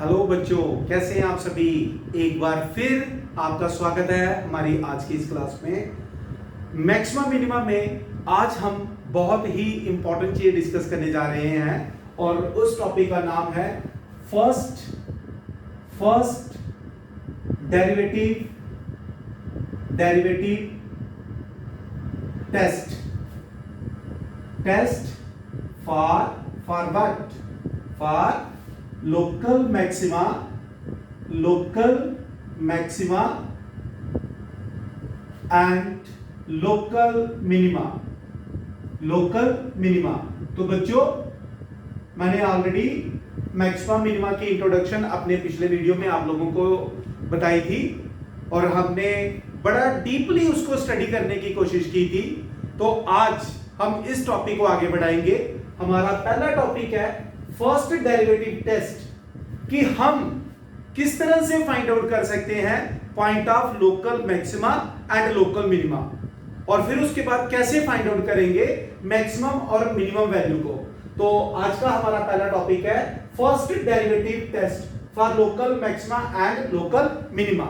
Hello बच्चों, कैसे हैं आप सभी। एक बार फिर आपका स्वागत है हमारी आज की इस क्लास में। मैक्सिमा मिनिमा में आज हम बहुत ही इंपॉर्टेंट चीज डिस्कस करने जा रहे हैं और उस टॉपिक का नाम है first derivative test for what? For local maxima and local minima. तो बच्चों, मैंने ऑलरेडी मैक्सिमा मिनिमा की इंट्रोडक्शन अपने पिछले वीडियो में आप लोगों को बताई थी और हमने बड़ा डीपली उसको स्टडी करने की कोशिश की थी। तो आज हम इस टॉपिक को आगे बढ़ाएंगे। हमारा पहला टॉपिक है फर्स्ट डेरिवेटिव टेस्ट, कि हम किस तरह से फाइंड आउट कर सकते हैं point of local maxima and local minima, और फिर उसके बाद कैसे फाइंड आउट करेंगे मैक्सिमम और मिनिमम वैल्यू को। तो आज का हमारा पहला टॉपिक है first derivative test for local maxima and local minima.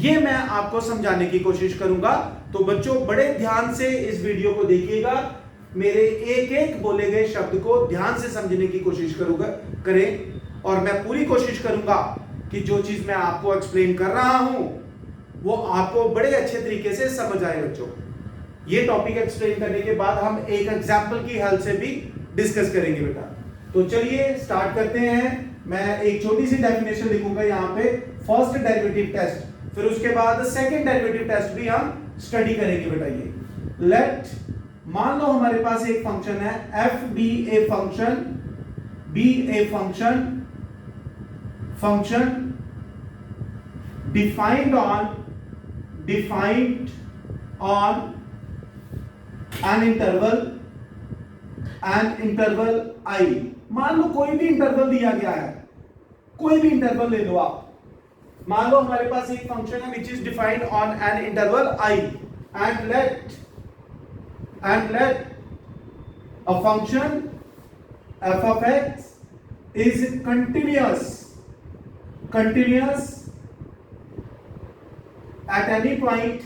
ये मैं आपको समझाने की कोशिश करूंगा। तो बच्चों, बड़े ध्यान से इस वीडियो को देखिएगा, मेरे एक एक बोले गए शब्द को ध्यान से समझने की कोशिश करें, और मैं पूरी कोशिश करूंगा कि जो चीज मैं आपको एक्सप्लेन कर रहा हूं वो आपको बड़े अच्छे तरीके से समझ आए। बच्चों, ये टॉपिक एक्सप्लेन करने के बाद हम एक एग्जांपल की हेल्प से भी डिस्कस करेंगे बेटा। तो चलिए स्टार्ट करते हैं। मैं एक छोटी सी डेफिनेशन लिखूंगा यहाँ पे, फर्स्ट डेरिवेटिव टेस्ट, फिर उसके बाद सेकंड डेरिवेटिव टेस्ट भी हम स्टडी करेंगे बेटा। ये लेट, मान लो हमारे पास एक फंक्शन है f be a function defined on an interval i। मान लो कोई भी इंटरवल दिया गया है, कोई भी इंटरवल ले लो आप। मान लो हमारे पास एक फंक्शन है which is defined on an interval i and let a function f of x is continuous at any point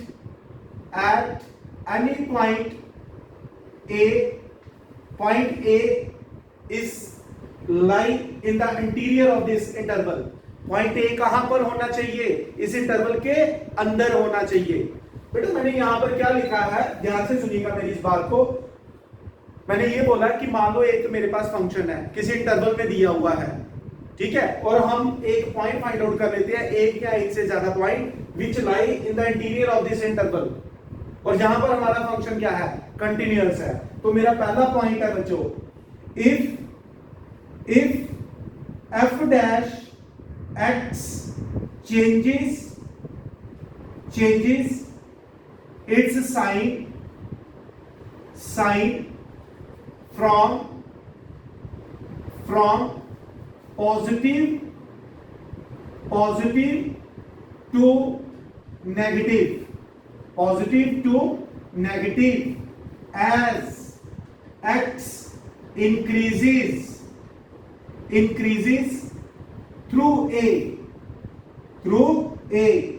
point A is lie in the interior of this interval। Point A कहां पर होना चाहिए? इस interval के अंदर होना चाहिए। बेटा, मैंने यहां पर क्या लिखा है, ध्यान से सुनिएगा मेरी इस बात को। मैंने ये बोला कि मान लो एक मेरे पास फंक्शन है, किसी इंटरवल में दिया हुआ है, ठीक है, और हम एक पॉइंट फाइंड आउट कर लेते हैं, एक या एक से ज्यादा point which lie in the interior of this interval, और जहां पर हमारा फंक्शन क्या है, कंटिन्यूअस है। तो मेरा पहला पॉइंट है बच्चों, if f dash x changes its sign from positive to negative as x increases through a।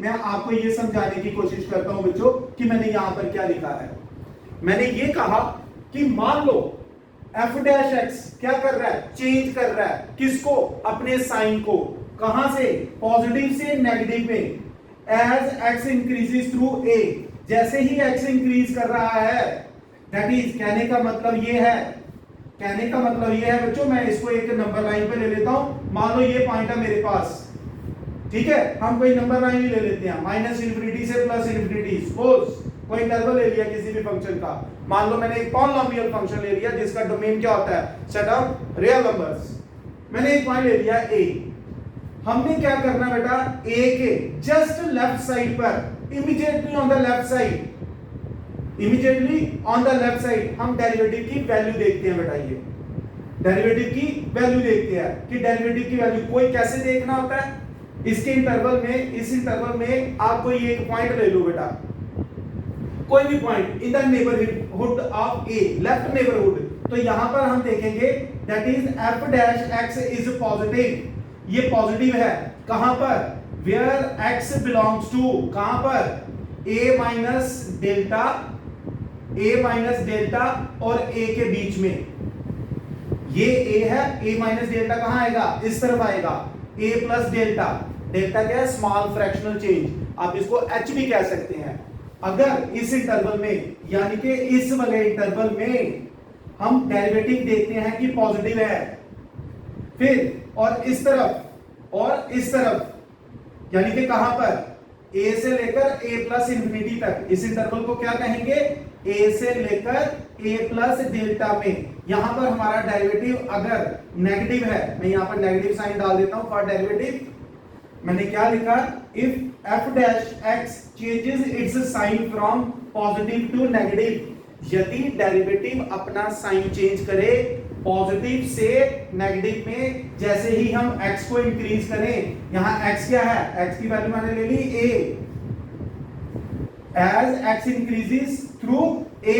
मैं आपको ये समझाने की कोशिश करता हूं बच्चों कि मैंने यहां पर क्या लिखा है। मैंने ये कहा कि मान लो f डैश x क्या कर रहा है, चेंज कर रहा है, किसको, अपने साइन को, कहां से, पॉजिटिव से नेगेटिव में, as x increases through a। जैसे ही x इंक्रीज कर रहा है, दैट इज, कहने का मतलब ये है बच्चों, मैं इसको एक नंबर लाइन पे ले लेता हूं। मान लो ये पॉइंट है मेरे पास, ठीक है, हम कोई नंबर लाइन ले लेते हैं, माइनस इंफिनिटी से प्लस इंफिनिटी। सपोज कोई इंटरवल ले लिया किसी भी फंक्शन का, मान लो मैंने एक पॉलिनोमियल फंक्शन ले लिया जिसका डोमेन क्या होता है, सेट ऑफ रियल नंबर्स। मैंने एक पॉइंट ले लिया a। हमने क्या करना बेटा, a के जस्ट लेफ्ट साइड पर, immediately on the left side हम डेरिवेटिव की वैल्यू देखते हैं बेटा। ये डेरिवेटिव की वैल्यू देखते हैं कि डेरिवेटिव की वैल्यू कोई कैसे देखना होता है, इसके इंटरवल में, इस इंटरवल में आप कोई एक पॉइंट ले लो बेटा, कोई भी point in the neighbourhood of A, left neighbourhood. तो यहां पर हम देखेंगे that is f dash x is positive. ये पॉजिटिव है, कहां पर, वेयर x बिलोंग्स टू, कहां पर, a माइनस डेल्टा और a के बीच में, ये a है, a माइनस डेल्टा कहां आएगा, इस तरफ आएगा, a प्लस डेल्टा, डेल्टा क्या है, स्मॉल फ्रैक्शनल चेंज, आप इसको h भी कह सकते हैं। अगर इस इंटरवल में, यानी कि इस वाले इंटरवल में हम डेरिवेटिव देखते हैं कि पॉजिटिव है, फिर और इस तरफ यानी कि कहां पर, a से लेकर a प्लस इंफिनिटी तक, इस इंटरवल को क्या कहेंगे, a से लेकर a प्लस डेल्टा में, यहां पर हमारा डेरिवेटिव अगर नेगेटिव है, मैं यहां पर नेगेटिव साइन डाल देता हूं फॉर डेरिवेटिव, मैंने क्या लिखा, if f dash x changes its sign from positive to negative, यदि डेरिवेटिव अपना साइन चेंज करे पॉजिटिव से नेगेटिव में, जैसे ही हम x को इंक्रीज करें, यहां x क्या है, x की वैल्यू मैंने ले ली a, as x increases through a,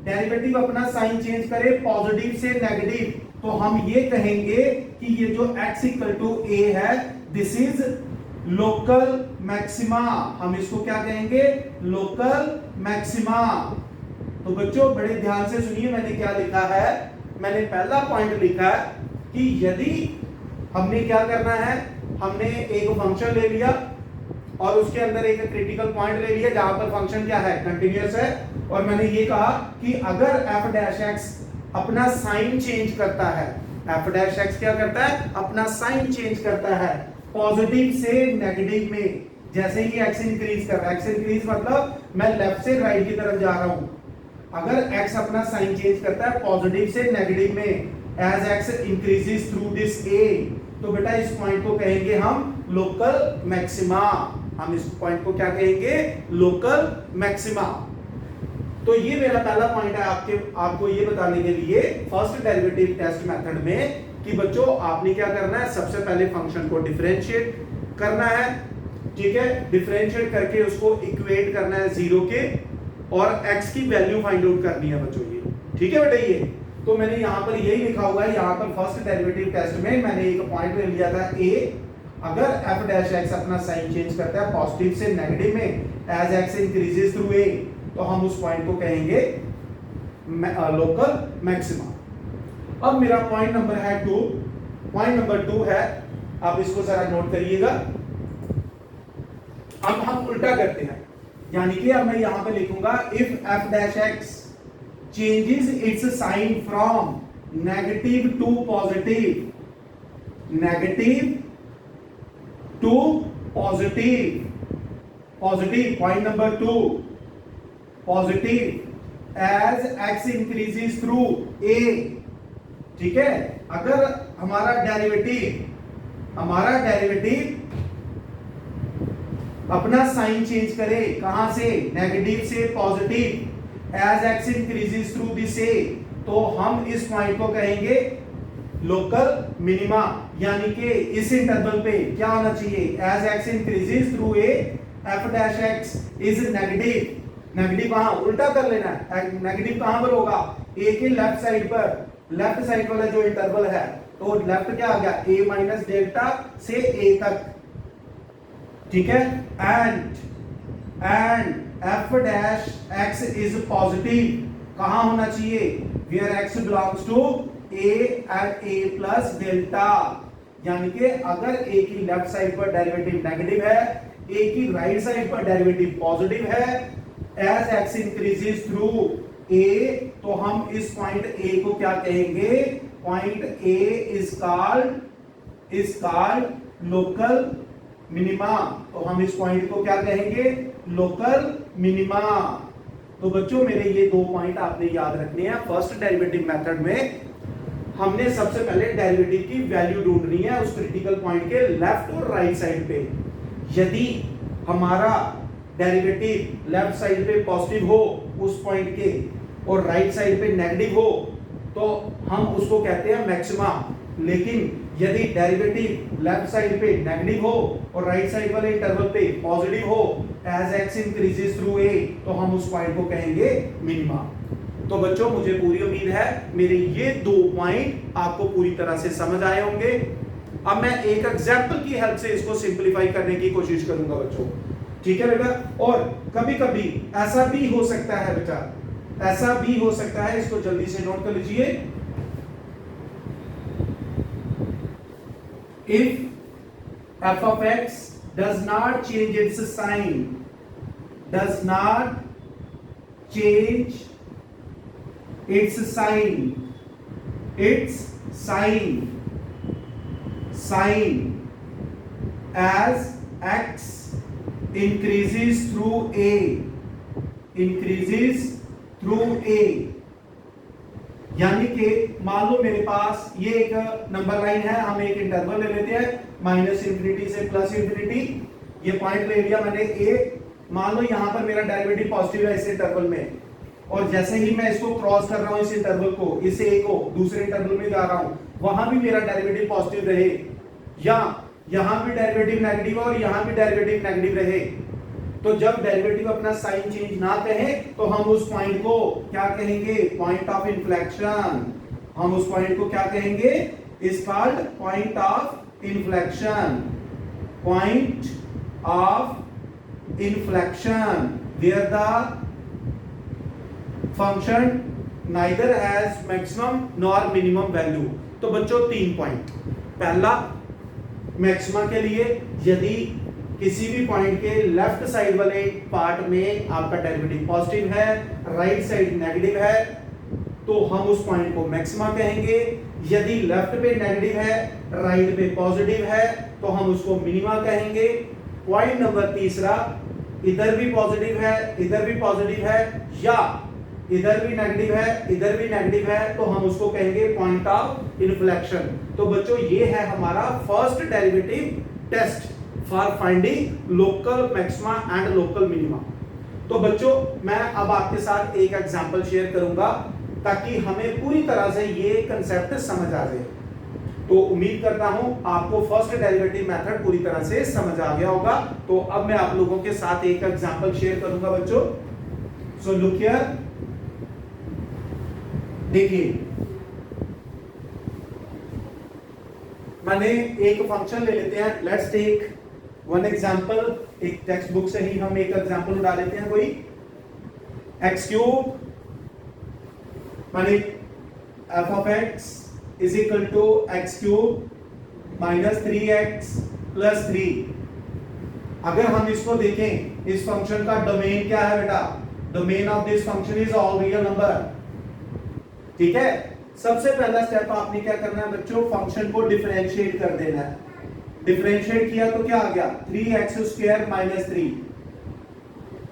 derivative अपना साइन चेंज करे पॉजिटिव से नेगेटिव, तो हम ये कहेंगे कि ये जो x इक्वल टू a है, दिस इज लोकल मैक्सिमा, हम इसको क्या कहेंगे, लोकल मैक्सिमा। तो बच्चों बड़े ध्यान से सुनिए, मैंने क्या लिखा है, मैंने पहला पॉइंट लिखा है कि यदि हमने क्या करना है, हमने एक फंक्शन ले लिया और उसके अंदर एक क्रिटिकल पॉइंट ले लिया जहां पर फंक्शन क्या है, कंटीन्यूअस है, और मैंने ये कहा कि अगर f डैश x अपना साइन चेंज करता है, f डैश x क्या करता है, अपना साइन चेंज करता है पॉजिटिव से नेगेटिव में, जैसे ही x इंक्रीज कर रहा है, x इंक्रीज मतलब मैं लेफ्ट से राइट की तरफ जा रहा हूं, अगर x अपना साइन चेंज करता है पॉजिटिव से नेगेटिव में, as x increases through this a, तो बेटा इस पॉइंट को कहेंगे हम लोकल मैक्सिमा, हम इस पॉइंट को क्या कहेंगे, लोकल मैक्सिमा। तो ये मेरा पहला पॉइंट है आपको ये बताने के लिए फर्स्ट डेरिवेटिव टेस्ट मेथड में कि बच्चों आपने क्या करना है, सबसे पहले फंक्शन को डिफरेंशिएट करना है, ठीक है, डिफरेंशिएट करके उसको इक्वेट करना है जीरो के, और x की वैल्यू फाइंड आउट करनी है बच्चों, ये ठीक है बेटा। ये तो मैंने यहां पर यही लिखा हुआ है, यहां पर फर्स्ट डेरिवेटिव टेस्ट में मैंने एक पॉइंट ले लिया था a, अगर f डैश x अपना साइन चेंज करता है पॉजिटिव से नेगेटिव में, as x increases through a, तो हम उस पॉइंट को कहेंगे लोकल मैक्सिमा। अब मेरा पॉइंट नंबर है 2, पॉइंट नंबर 2 है, आप इसको जरा नोट करिएगा। अब हम उल्टा करते हैं, यानी कि अब मैं यहां पे लिखूंगा if f dash x changes its sign from negative to positive, negative to positive, positive, point number 2, positive as x increases through a, ठीक है। अगर हमारा डेरिवेटिव अपना साइन चेंज करे, कहां से, नेगेटिव से positive, as x increases through this a, तो हम इस पॉइंट को कहेंगे लोकल मिनिमा, यानी कि इस इंटरवल पे क्या होना चाहिए, as x increases through a, f dash x is negative, negative कहां, उल्टा कर लेना है, नेगेटिव कहां पर होगा, a के लेफ्ट साइड पर, लेफ्ट साइड वाला जो इंटरवल है, तो लेफ्ट क्या आ गया, a माइनस डेल्टा से a तक, ठीक है, and f dash x is positive, कहां होना चाहिए, where x belongs to a at a plus delta, यानी कि अगर a की लेफ्ट साइड पर डेरिवेटिव नेगेटिव है, a की राइट साइड पर डेरिवेटिव पॉजिटिव है, as x increases through a, तो हम इस पॉइंट a को क्या कहेंगे, point a is called local minima, तो हम इस पॉइंट को क्या कहेंगे, लोकल मिनिमा। तो बच्चों मेरे ये 2 पॉइंट आपने याद रखने हैं। फर्स्ट डेरिवेटिव मेथड में हमने सबसे पहले डेरिवेटिव की वैल्यू ढूंढनी है उस क्रिटिकल पॉइंट के लेफ्ट और राइट साइड पे। यदि हमारा डेरिवेटिव लेफ्ट साइड पे पॉजिटिव हो उस पॉइंट के और राइट साइड पे नेगेटिव हो, तो हम उसको कहते हैं मैक्सिमा। लेकिन यदि डेरिवेटिव लेफ्ट साइड पे नेगेटिव हो और राइट साइड वाले इंटरवल पे पॉजिटिव हो, as x increases through a, तो हम उस पॉइंट को कहेंगे मिनिमा। तो बच्चों मुझे पूरी उम्मीद है मेरे ये 2 पॉइंट आपको पूरी तरह से समझ आए होंगे। अब मैं एक एग्जांपल की हेल्प से इसको सिंपलीफाई करने की कोशिश करूंगा बच्चों, ठीक है बेटा। और कभी कभी ऐसा भी हो सकता है बेटा, ऐसा भी हो सकता है, इसको जल्दी से नोट कर लीजिए। If f of x does not change its sign, does not change its sign, as x increases through a, यानी कि मान लो मेरे पास ये एक नंबर लाइन है, हम एक इंटरवल ले लेते हैं माइनस इंफिनिटी से प्लस इंफिनिटी, ये पॉइंट ले लिया मैंने ए। मान लो यहां पर मेरा डेरिवेटिव पॉजिटिव है इस इंटरवल में, और जैसे ही मैं इसको क्रॉस कर रहा हूं इस इंटरवल को, इस ए को दूसरे इंटरवल में जा रहा हूं, वहां भी मेरा डेरिवेटिव पॉजिटिव रहे, या यहां भी डेरिवेटिव नेगेटिव और यहां भी डेरिवेटिव नेगेटिव रहे, तो जब डेरिवेटिव अपना साइन चेंज ना कहे तो हम उस पॉइंट को क्या कहेंगे, पॉइंट ऑफ इन्फ्लेक्शन। हम उस पॉइंट को क्या कहेंगे, is called point of inflection, point of inflection where the function neither has maximum nor minimum value. तो बच्चों 3 पॉइंट, पहला मैक्सिमा के लिए यदि किसी भी पॉइंट के लेफ्ट साइड वाले पार्ट में आपका डेरिवेटिव पॉजिटिव है, राइट साइड नेगेटिव है, तो हम उस पॉइंट को मैक्सिमा कहेंगे। यदि लेफ्ट पे नेगेटिव है, राइट पे पॉजिटिव है, तो हम उसको मिनिमा कहेंगे। पॉइंट नंबर तीसरा, इधर भी पॉजिटिव है, इधर भी पॉजिटिव है, या इधर भी नेगेटिव है, इधर भी नेगेटिव है, तो हम उसको कहेंगे पॉइंट ऑफ इन्फ्लेक्शन। तो बच्चों ये है हमारा first derivative test for finding local maxima and local minima. तो बच्चों मैं अब आपके साथ एक एग्जांपल शेयर करूंगा ताकि हमें पूरी तरह से ये कंसेप्ट समझ आ जाए। तो उम्मीद करता हूं आपको फर्स्ट डेरिवेटिव मेथड पूरी तरह से समझ आ गया होगा। तो अब मैं आप लोगों के साथ एक एग्जांपल शेयर करूंगा बच्चों। सो लुक हियर, देखिए मैंने एक फंक्शन ले लेते हैं, लेट्स टेक वन एग्जाम्पल। एक टेक्स्ट बुक से ही हम एक एग्जाम्पल उठा लेते हैं, कोई एक्स क्यूब माने f of x is equal to x cube minus 3x plus 3। अगर हम इसको देखें, इस फंक्शन का डोमेन क्या है बेटा, domain of this function is all real number, ठीक है। सबसे पहला स्टेप आपने क्या करना है बच्चों, फंक्शन को डिफरेंशिएट कर देना है। डिफरेंशिएट किया तो क्या आ गया, 3x² माइनस 3।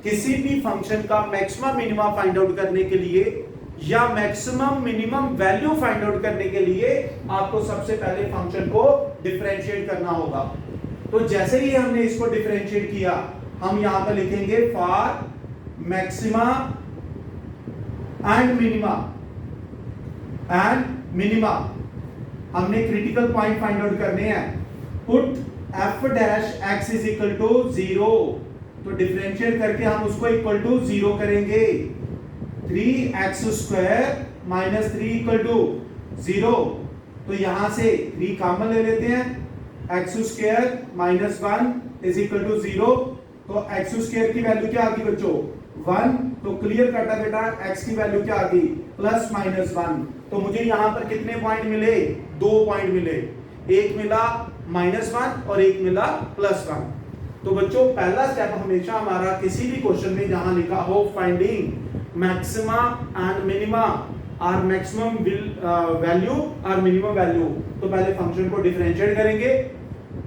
किसी भी फंक्शन का मैक्सिमम मिनिमम फाइंड आउट करने के लिए या maximum minimum value find out करने के लिए आपको सबसे पहले फंक्शन को डिफरेंशिएट करना होगा। तो जैसे ही हमने इसको डिफरेंशिएट किया, हम यहां पर लिखेंगे फॉर मैक्सिमा एंड मिनिमा हमने क्रिटिकल पॉइंट फाइंड आउट करने हैं। Put f dash x is equal to 0, तो डिफरेंशिएट करके हम उसको इक्वल टू 0 करेंगे। 3x² माइनस 3 इक्वल टू 0, तो यहां से 3 कॉमन ले लेते हैं, x² minus 1 is equal to 0, तो x² की वैल्यू क्या आ गई बच्चों 1, तो क्लियर करता बेटा x की वैल्यू क्या आ गई प्लस माइनस 1। तो मुझे यहां पर कितने पॉइंट मिले, 2 पॉइंट मिले, एक मिला -1 और एक मिला +1। तो बच्चों पहला स्टेप हमेशा हमारा किसी भी क्वेश्चन में जहां लिखा हो फाइंडिंग मैक्सिमा एंड मिनिमा और मैक्सिमम वैल्यू और मिनिमम वैल्यू, तो पहले फंक्शन को डिफरेंशिएट करेंगे,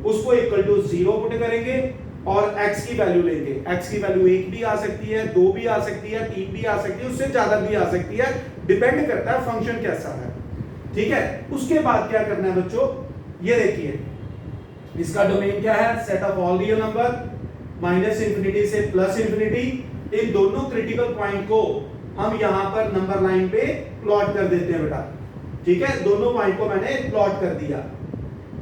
उसको इक्वल टू 0 पुट करेंगे और x की वैल्यू लेंगे। x की वैल्यू 1 भी आ सकती है, 2 भी आ सकती है, 3 भी आ सकती है, उससे ज्यादा भी आ सकती है, डिपेंड करता है फंक्शन कैसा है, ठीक है। उसके बाद क्या करना है बच्चों, ये देखिए इसका डोमेन क्या है, set of all real number minus infinity से प्लस इंफिनिटी। इन दोनों क्रिटिकल पॉइंट को हम यहां पर नंबर लाइन पे प्लॉट कर देते हैं बेटा, ठीक है। दोनों पॉइंट को मैंने प्लॉट कर दिया।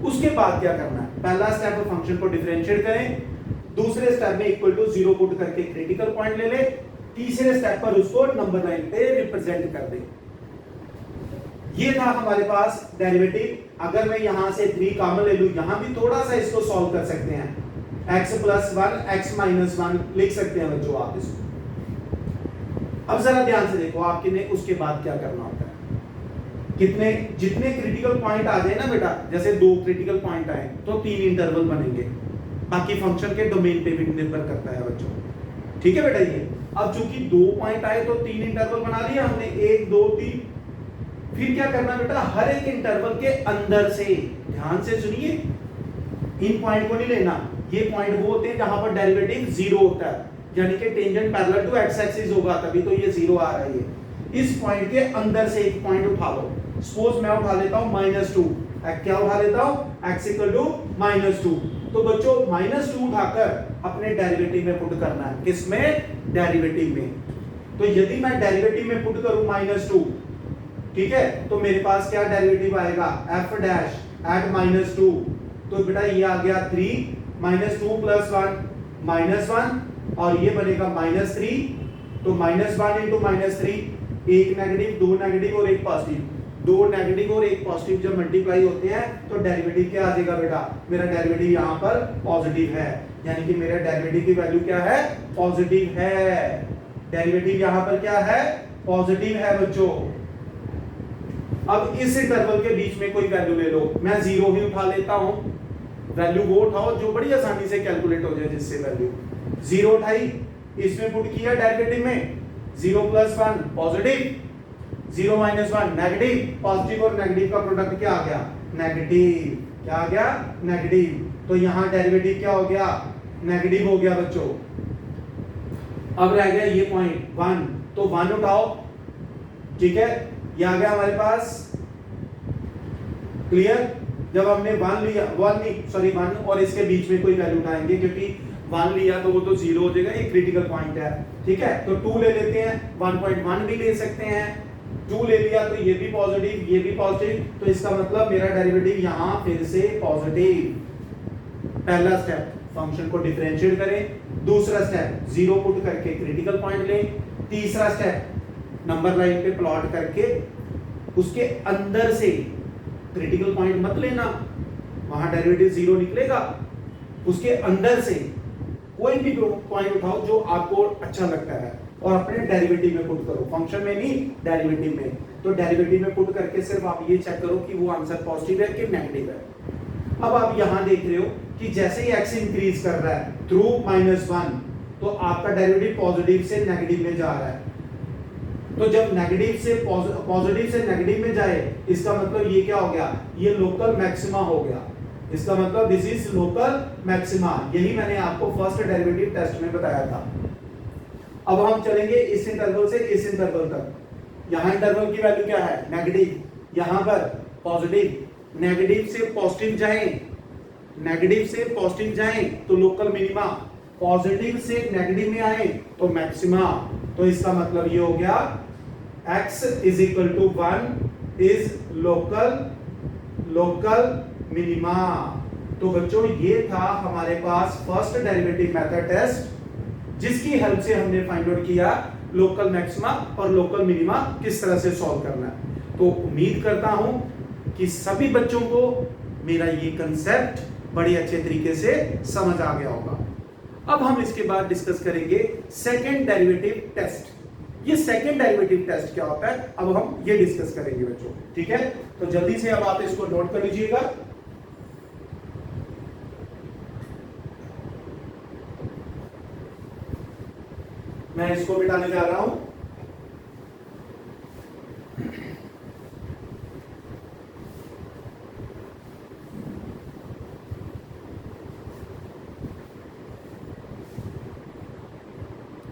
उसके बाद क्या करना है, पहला स्टेप फंक्शन को डिफरेंशिएट करें, दूसरे स्टेप में इक्वल टू 0 पुट करके क्रिटिकल पॉइंट ले ले, तीसरे स्टेप पर उसको नंबर लाइन पे रिप्रेजेंट कर दे। ये था हमारे पास डेरिवेटिव। अगर मैं यहां से 3 कॉमन ले लूं, यहां भी थोड़ा सा इसको सॉल्व कर सकते हैं, x प्लस 1 x माइनस 1 लिख सकते हैं बच्चों आप इसको। अब जरा ध्यान से देखो आपके ने उसके बाद क्या करना होता है। कितने जितने क्रिटिकल पॉइंट आ जाए ना बेटा, जैसे 2 क्रिटिकल पॉइंट आए तो 3 इंटरवल बनेंगे, बाकी फंक्शन के डोमेन पे भी निर्भर करता है बच्चों, ठीक है बेटा। ये अब चूंकि 2 पॉइंट आए तो 3 इंटरवल बना लिया हमने, 1 2 3। फिर क्या करना बेटा, हर एक इंटरवल के अंदर से, ध्यान से सुनिए, इन पॉइंट को नहीं लेना, ये पॉइंट वो होते हैं जहां पर डेरिवेटिव 0 होता है, यानी कि tangent parallel to x axis होगा, तभी तो ये 0 आ रहा है। इस पॉइंट के अंदर से एक पॉइंट उठा लो। सपोज मैं उठा लेता हूं -2, क्या उठा लेता हूं, x इक्वल टू -2। तो बच्चों -2 उठाकर अपने डेरिवेटिव में पुट करना है, किसमें, डेरिवेटिव में। तो यदि मैं डेरिवेटिव में पुट करूं -2, ठीक है, तो मेरे पास क्या डेरिवेटिव आएगा, f डैश एट -2, तो बेटा ये आ गया 3 -2 प्लस 1 -1, और ये बनेगा -3, तो -1 इंटू -3, एक नेगेटिव, 2 नेगेटिव और एक पॉजिटिव, 2 नेगेटिव और एक पॉजिटिव जब मल्टीप्लाई होते हैं तो डेरिवेटिव क्या आ जाएगा बेटा, मेरा डेरिवेटिव यहाँ पर पॉजिटिव है, यानी कि मेरा डेरिवेटिव की वैल्यू क्या है, पॉजिटिव है। डेरिवेटिव यहाँ पर क्या है, पॉजिटिव है बच्चों। अब इस इंटरवल के बीच में कोई वैल्यू ले लो, मैं 0 ही उठा लेता हूं, वैल्यू वो उठाओ जो बड़ी आसानी से कैलकुलेट हो जाए, जिससे वैल्यू 0 उठाई, इसमें पुट किया डेरिवेटिव में, 0 plus 1 positive, 0 minus 1 negative, positive और नेगेटिव का प्रोडक्ट क्या आ गया, नेगेटिव, क्या आ गया, नेगेटिव। तो यहां डेरिवेटिव क्या हो गया, नेगेटिव हो गया बच्चों। अब रह गया ये पॉइंट 1, तो 1 उठाओ, ठीक है, ये आ गया हमारे पास, क्लियर। जब हमने 1 लिया, 1 और इसके बीच में कोई वैल्यू उठाएंगे, क्योंकि 1 लिया तो वो तो 0 हो जाएगा, ये क्रिटिकल पॉइंट है, ठीक है। तो 2 ले लेते हैं, 1.1 भी ले सकते हैं, 2 ले लिया तो ये भी पॉजिटिव, ये भी पॉजिटिव, तो इसका मतलब मेरा डेरिवेटिव यहां फिर से पॉजिटिव। पहला स्टेप, फंक्शन को डिफरेंशिएट करें। दूसरा स्टेप, 0 पुट करके क्रिटिकल पॉइंट लें। तीसरा स्टेप, नंबर लाइन पे प्लॉट करके उसके अंदर से क्रिटिकल पॉइंट मत लेना, वहां डेरिवेटिव 0 निकलेगा, उसके अंदर से कोई भी पॉइंट उठाओ जो आपको अच्छा लगता है और अपने डेरिवेटिव में पुट करो, फंक्शन में नहीं, डेरिवेटिव में। तो डेरिवेटिव में पुट करके सिर्फ आप ये चेक करो कि वो आंसर पॉजिटिव है कि नेगेटिव है। अब आप यहां देख रहे हो कि जैसे ही x इंक्रीज कर रहा है थ्रू -1, तो आपका डेरिवेटिव पॉजिटिव से नेगेटिव में जा रहा है। तो जब नेगेटिव से पॉजिटिव से नेगेटिव में जाए, इसका मतलब ये क्या हो गया, ये लोकल मैक्सिमा हो गया। इसका मतलब दिस इज लोकल मैक्सिमा। यही मैंने आपको फर्स्ट डेरिवेटिव टेस्ट में बताया था। अब हम चलेंगे इस इंटरवल से इस इंटरवल तक। यहां इंटरवल की वैल्यू क्या है, नेगेटिव, यहां पर पॉजिटिव। नेगेटिव से पॉजिटिव जाएं, नेगेटिव से पॉजिटिव जाएं तो लोकल मिनिमा, पॉजिटिव से नेगेटिव में आए तो मैक्सिमा। तो इसका मतलब ये हो गया x is equal to 1 is local minima. तो बच्चों ये था हमारे पास फर्स्ट डेरिवेटिव मेथड टेस्ट, जिसकी हेल्प से हमने फाइंड आउट किया लोकल मैक्सिमा और लोकल मिनिमा किस तरह से सॉल्व करना है। तो उम्मीद करता हूं कि सभी बच्चों को मेरा ये कंसेप्ट बड़े अच्छे तरीके से समझ आ गया होगा। अब हम इसके बाद डिस्कस करेंगे सेकंड डेरिवेटिव टेस्ट। ये सेकंड डेरिवेटिव टेस्ट क्या होता है, अब हम ये डिस्कस करेंगे बच्चों, ठीक है। तो जल्दी से अब आप इसको नोट कर लीजिएगा। मैं इसको मिटाने जा रहा हूं।